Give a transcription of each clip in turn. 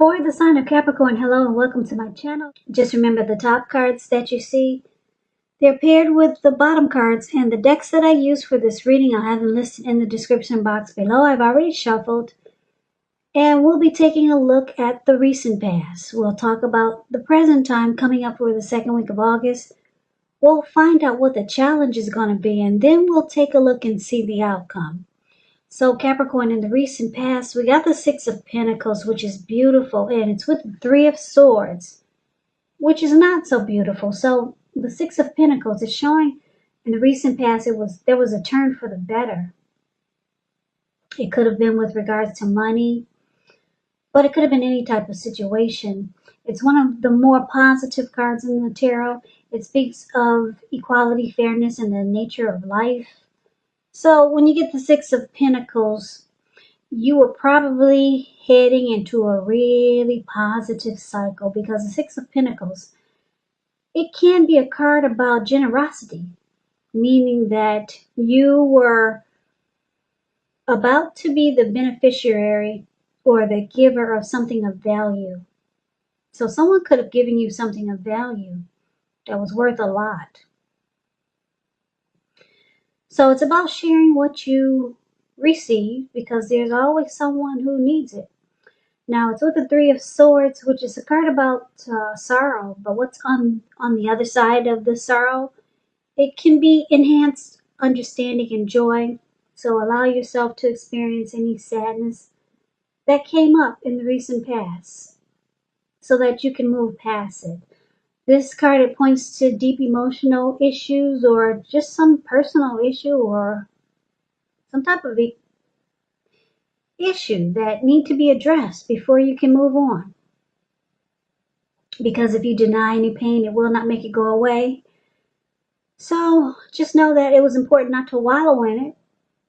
For the sign of Capricorn, hello and welcome to my channel. Just remember the top cards that you see, they're paired with the bottom cards, and the decks that I use for this reading, I'll have them listed in the description box below. I've already shuffled, and we'll be taking a look at the recent past. We'll talk about the present time coming up for the second week of August. We'll find out what the challenge is going to be, and then we'll take a look and see the outcome. So Capricorn, in the recent past, we got the Six of Pentacles, which is beautiful, and it's with the Three of Swords, which is not so beautiful. So the Six of Pentacles is showing in the recent past there was a turn for the better. It could have been with regards to money, but it could have been any type of situation. It's one of the more positive cards in the tarot. It speaks of equality, fairness, and the nature of life. So when you get the Six of Pentacles, you were probably heading into a really positive cycle, because the Six of Pentacles, it can be a card about generosity, meaning that you were about to be the beneficiary or the giver of something of value. So someone could have given you something of value that was worth a lot. So it's about sharing what you receive, because there's always someone who needs it. Now it's with the Three of Swords, which is a card about sorrow, but what's on the other side of the sorrow? It can be enhanced understanding and joy. So allow yourself to experience any sadness that came up in the recent past so that you can move past it. This card, it points to deep emotional issues or just some personal issue or some type of issue that need to be addressed before you can move on. Because if you deny any pain, it will not make it go away. So just know that it was important not to wallow in it,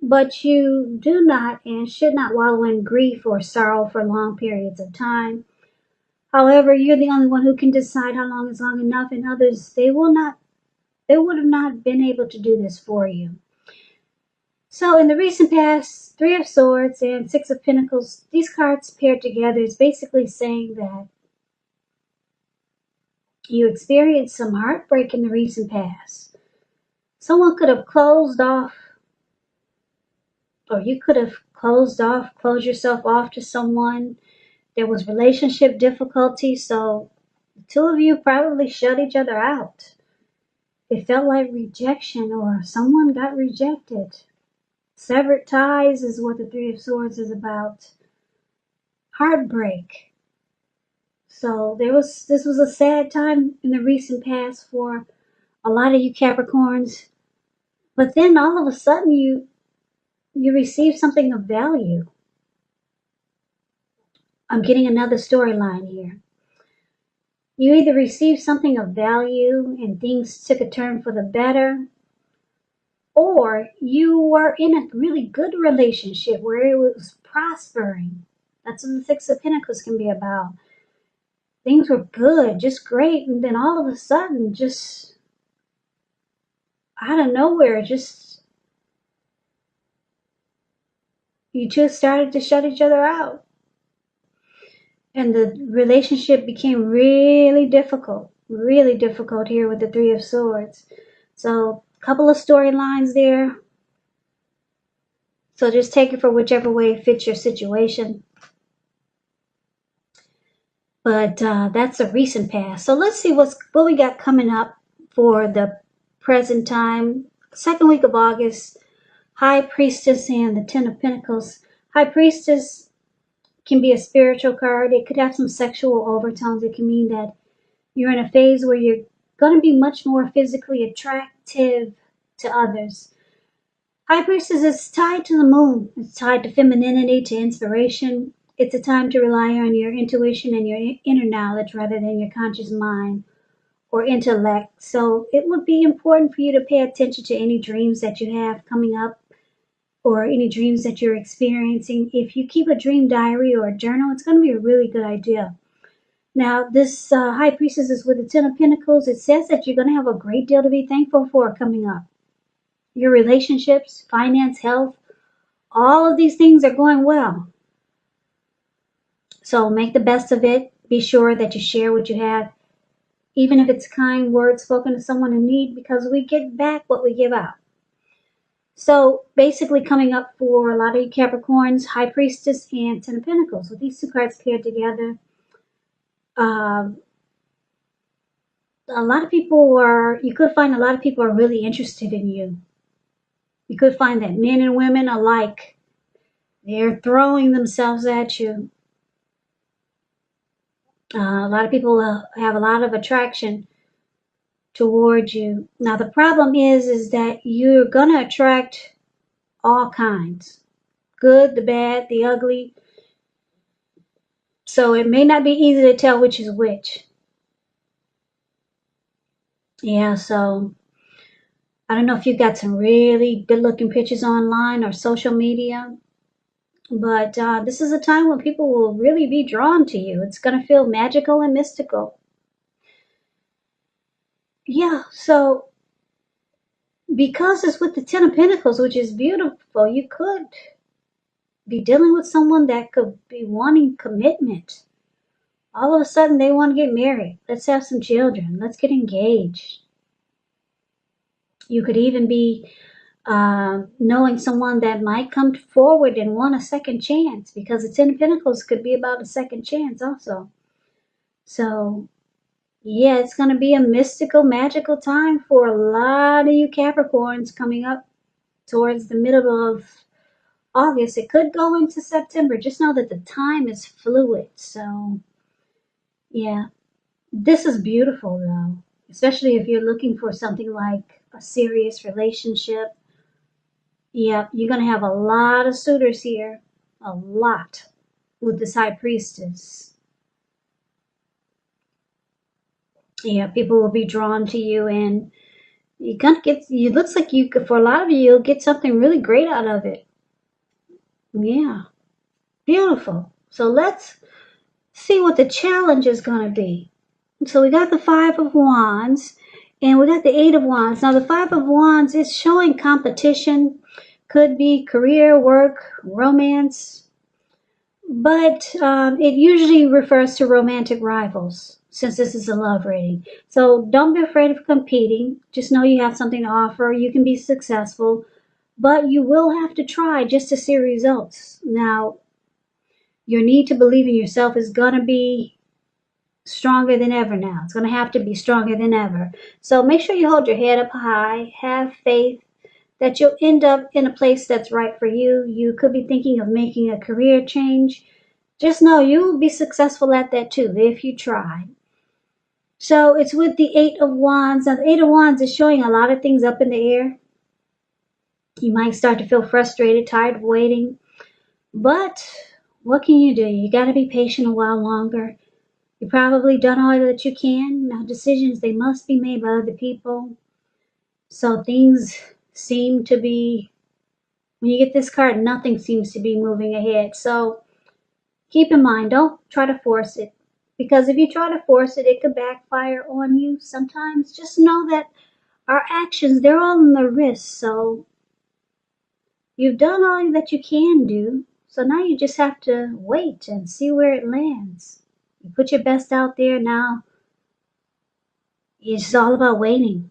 but you do not and should not wallow in grief or sorrow for long periods of time. However, you're the only one who can decide how long is long enough, and others, they would have not been able to do this for you. So in the recent past, Three of Swords and Six of Pentacles, these cards paired together is basically saying that you experienced some heartbreak in the recent past. Someone could have closed off, or you could have closed yourself off to someone. There was relationship difficulty, so the two of you probably shut each other out. It felt like rejection, or someone got rejected. Severed ties is what the Three of Swords is about. Heartbreak. So this was a sad time in the recent past for a lot of you Capricorns. But then all of a sudden you receive something of value. I'm getting another storyline here. You either received something of value and things took a turn for the better, or you were in a really good relationship where it was prospering. That's what the Six of Pentacles can be about. Things were good, just great, and then all of a sudden, just out of nowhere, you just started to shut each other out. And the relationship became really difficult here with the Three of Swords. So a couple of storylines there. So just take it for whichever way fits your situation. But that's a recent past. So let's see what we got coming up for the present time. Second week of August. High Priestess and the Ten of Pentacles. High Priestess can be a spiritual card. It could have some sexual overtones. It can mean that you're in a phase where you're going to be much more physically attractive to others. High Priestess is tied to the moon. It's tied to femininity, to inspiration. It's a time to rely on your intuition and your inner knowledge rather than your conscious mind or intellect. So it would be important for you to pay attention to any dreams that you have coming up, or any dreams that you're experiencing. If you keep a dream diary or a journal, it's going to be a really good idea. Now, this High Priestess is with the Ten of Pentacles. It says that you're going to have a great deal to be thankful for coming up. Your relationships, finance, health, all of these things are going well. So make the best of it. Be sure that you share what you have, even if it's kind words spoken to someone in need, because we get back what we give out. So basically coming up for a lot of you Capricorns, High Priestess and Ten of Pentacles. With these two cards paired together, a lot of people you could find a lot of people are really interested in you. You could find that men and women alike, they're throwing themselves at you. A lot of people have a lot of attraction towards you. Now the problem is that you're gonna attract all kinds, good, the bad, the ugly. So it may not be easy to tell which is which. Yeah, so I don't know if you've got some really good looking pictures online or social media, but this is a time when people will really be drawn to you. It's going to feel magical and mystical. Yeah, so because it's with the Ten of Pentacles, which is beautiful, you could be dealing with someone that could be wanting commitment. All of a sudden, they want to get married. Let's have some children. Let's get engaged. You could even be knowing someone that might come forward and want a second chance, because the Ten of Pentacles could be about a second chance also. So, yeah, it's going to be a mystical, magical time for a lot of you Capricorns coming up towards the middle of August. It could go into September. Just know that the time is fluid. So, yeah, this is beautiful though, especially if you're looking for something like a serious relationship. Yeah, you're going to have a lot of suitors here. A lot with this High Priestess. Yeah, people will be drawn to you, and you're going to get, it looks like you could, for a lot of you, you'll get something really great out of it. Yeah, beautiful. So let's see what the challenge is going to be. So we got the Five of Wands, and we got the Eight of Wands. Now the Five of Wands is showing competition. Could be career, work, romance, but it usually refers to romantic rivals, since this is a love reading. So don't be afraid of competing. Just know you have something to offer. You can be successful, but you will have to try just to see results. Now, your need to believe in yourself is going to be stronger than ever now. It's going to have to be stronger than ever. So make sure you hold your head up high. Have faith that you'll end up in a place that's right for you. You could be thinking of making a career change. Just know you'll be successful at that too if you try. So it's with the Eight of Wands. Now the Eight of Wands is showing a lot of things up in the air. You might start to feel frustrated, tired of waiting. But what can you do? You got to be patient a while longer. You've probably done all that you can. Now decisions, they must be made by other people. So things seem to be, when you get this card, nothing seems to be moving ahead. So keep in mind, don't try to force it. Because if you try to force it, it could backfire on you sometimes. Just know that our actions, they're all in the wrist. So you've done all that you can do. So now you just have to wait and see where it lands. You put your best out there now. It's all about waiting.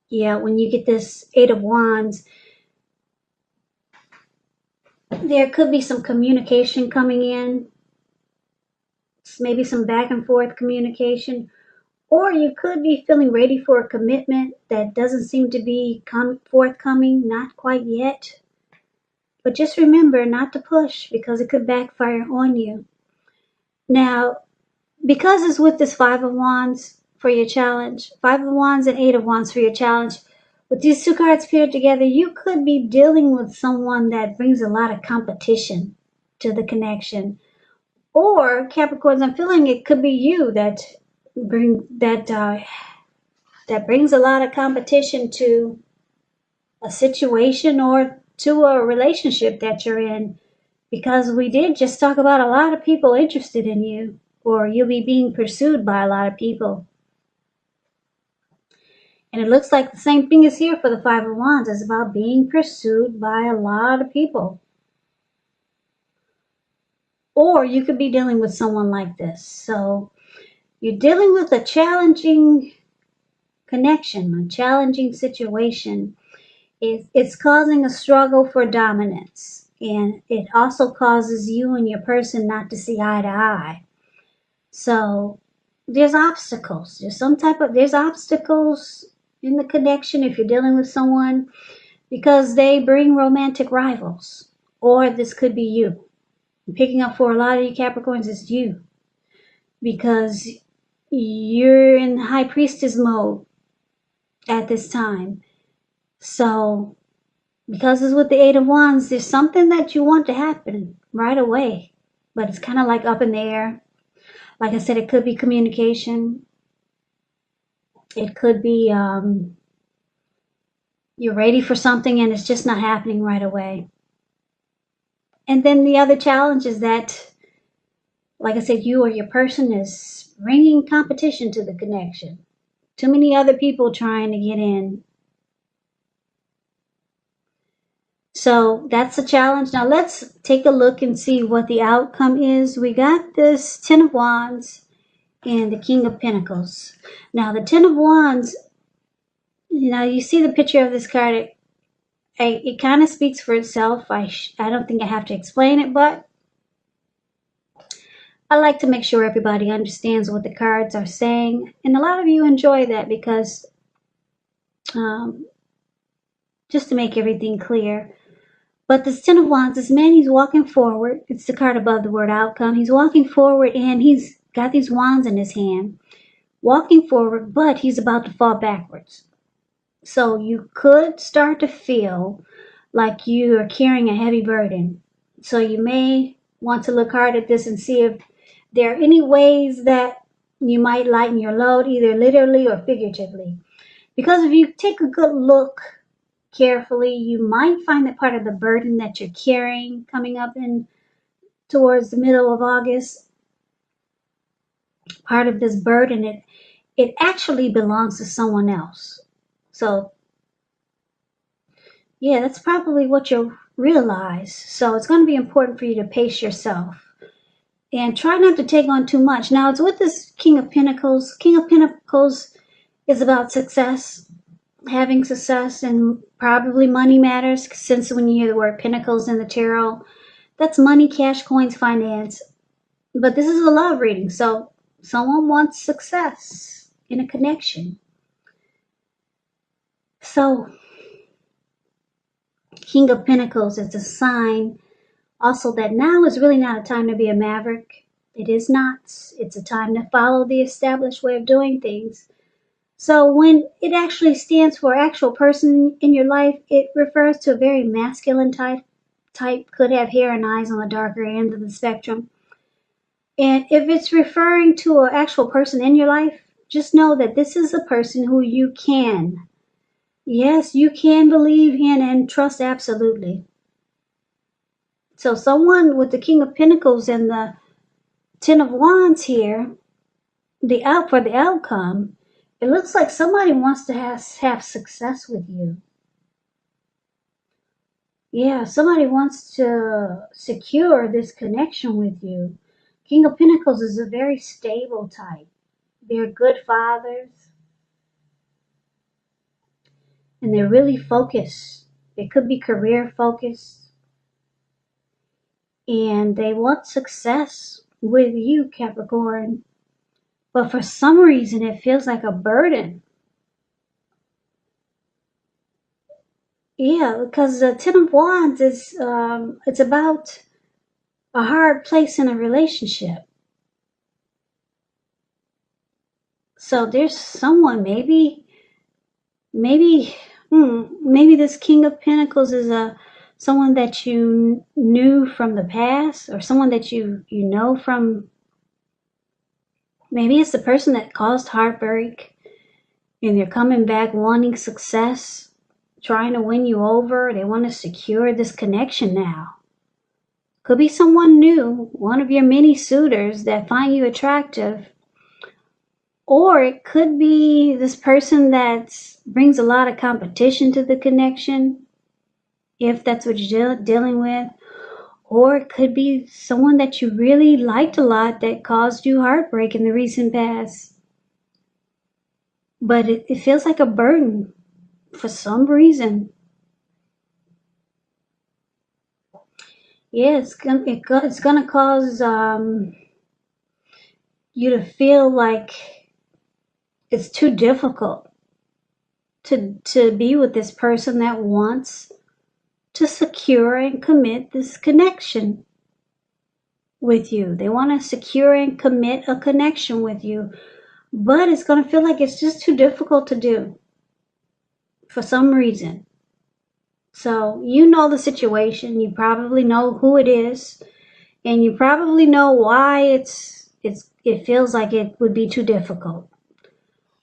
Yeah, when you get this Eight of Wands, there could be some communication coming in. Maybe some back and forth communication. Or you could be feeling ready for a commitment that doesn't seem to be forthcoming, not quite yet. But just remember not to push, because it could backfire on you. Now, because it's with this Five of Wands for your challenge, Five of Wands and Eight of Wands for your challenge, with these two cards paired together, you could be dealing with someone that brings a lot of competition to the connection. Or Capricorns, I'm feeling it could be you that brings a lot of competition to a situation or to a relationship that you're in, because we did just talk about a lot of people interested in you, or you'll be being pursued by a lot of people. And it looks like the same thing is here for the Five of Wands. It's about being pursued by a lot of people. Or you could be dealing with someone like this. So you're dealing with a challenging connection, a challenging situation. It's causing a struggle for dominance. And it also causes you and your person not to see eye to eye. So there's obstacles. There's obstacles in the connection if you're dealing with someone because they bring romantic rivals. Or this could be you. Picking up for a lot of you Capricorns, it's you. Because you're in high priestess mode at this time. So because it's with the Eight of Wands, there's something that you want to happen right away. But it's kind of like up in the air. Like I said, it could be communication. It could be you're ready for something and it's just not happening right away. And then the other challenge is that, like I said, you or your person is bringing competition to the connection. Too many other people trying to get in. So that's a challenge. Now let's take a look and see what the outcome is. We got this Ten of Wands and the King of Pentacles. Now the Ten of Wands, you see the picture of this card. It kind of speaks for itself. I don't think I have to explain it, but I like to make sure everybody understands what the cards are saying. And a lot of you enjoy that because just to make everything clear. But this Ten of Wands, this man, he's walking forward. It's the card above the word outcome. He's walking forward and he's got these wands in his hand. Walking forward, but he's about to fall backwards. So you could start to feel like you are carrying a heavy burden. So you may want to look hard at this and see if there are any ways that you might lighten your load, either literally or figuratively. Because if you take a good look carefully, you might find that part of the burden that you're carrying coming up in towards the middle of August, part of this burden, it actually belongs to someone else. So yeah, that's probably what you'll realize. So it's going to be important for you to pace yourself and try not to take on too much. Now it's with this King of Pentacles. King of Pentacles is about success, having success, and probably money matters, since when you hear the word Pentacles in the tarot, that's money, cash, coins, finance. But this is a love reading, so someone wants success in a connection. So King of Pentacles is a sign also that now is really not a time to be a maverick. It is not. It's a time to follow the established way of doing things. So when it actually stands for actual person in your life, it refers to a very masculine type, could have hair and eyes on the darker end of the spectrum. And if it's referring to an actual person in your life, just know that this is a person who you can, yes, you can believe in and trust absolutely. So someone with the King of Pentacles and the Ten of Wands here, for the outcome, it looks like somebody wants to have success with you. Yeah, somebody wants to secure this connection with you. King of Pentacles is a very stable type. They're good fathers. And they're really focused. They could be career focused. And they want success with you, Capricorn. But for some reason, it feels like a burden. Yeah, because the Ten of Wands is, it's about a hard place in a relationship. So there's someone, maybe this King of Pentacles is someone that you knew from the past, or someone that you know from, maybe it's the person that caused heartbreak and they're coming back wanting success, trying to win you over. They want to secure this connection now. Could be someone new, one of your many suitors that find you attractive. Or it could be this person that brings a lot of competition to the connection, if that's what you're dealing with. Or it could be someone that you really liked a lot that caused you heartbreak in the recent past. But it feels like a burden for some reason. Yeah, it's gonna cause you to feel like it's too difficult to be with this person that wants to secure and commit this connection with you. They want to secure and commit a connection with you, but it's going to feel like it's just too difficult to do for some reason. So you know the situation, you probably know who it is, and you probably know why it feels like it would be too difficult.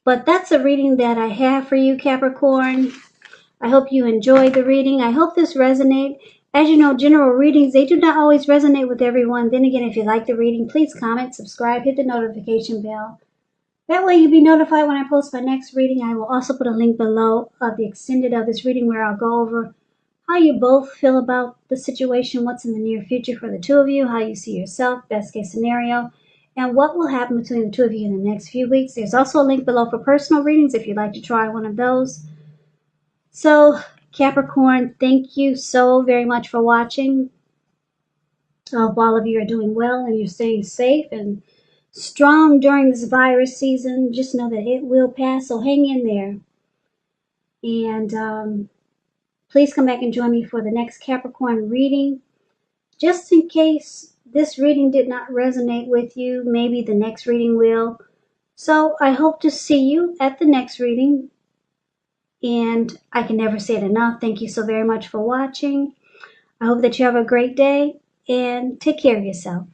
But that's a reading that I have for you, Capricorn. I hope you enjoyed the reading. I hope this resonates. As you know, general readings, they do not always resonate with everyone. Then again, if you like the reading, please comment, subscribe, hit the notification bell. That way you'll be notified when I post my next reading. I will also put a link below of the extended of this reading where I'll go over how you both feel about the situation, what's in the near future for the two of you, how you see yourself, best case scenario, and what will happen between the two of you in the next few weeks. There's also a link below for personal readings if you'd like to try one of those. So, Capricorn, thank you so very much for watching. I hope all of you are doing well and you're staying safe and strong during this virus season. Just know that it will pass, so hang in there. And please come back and join me for the next Capricorn reading. Just in case this reading did not resonate with you, maybe the next reading will. So I hope to see you at the next reading. And I can never say it enough. Thank you so very much for watching. I hope that you have a great day and take care of yourself.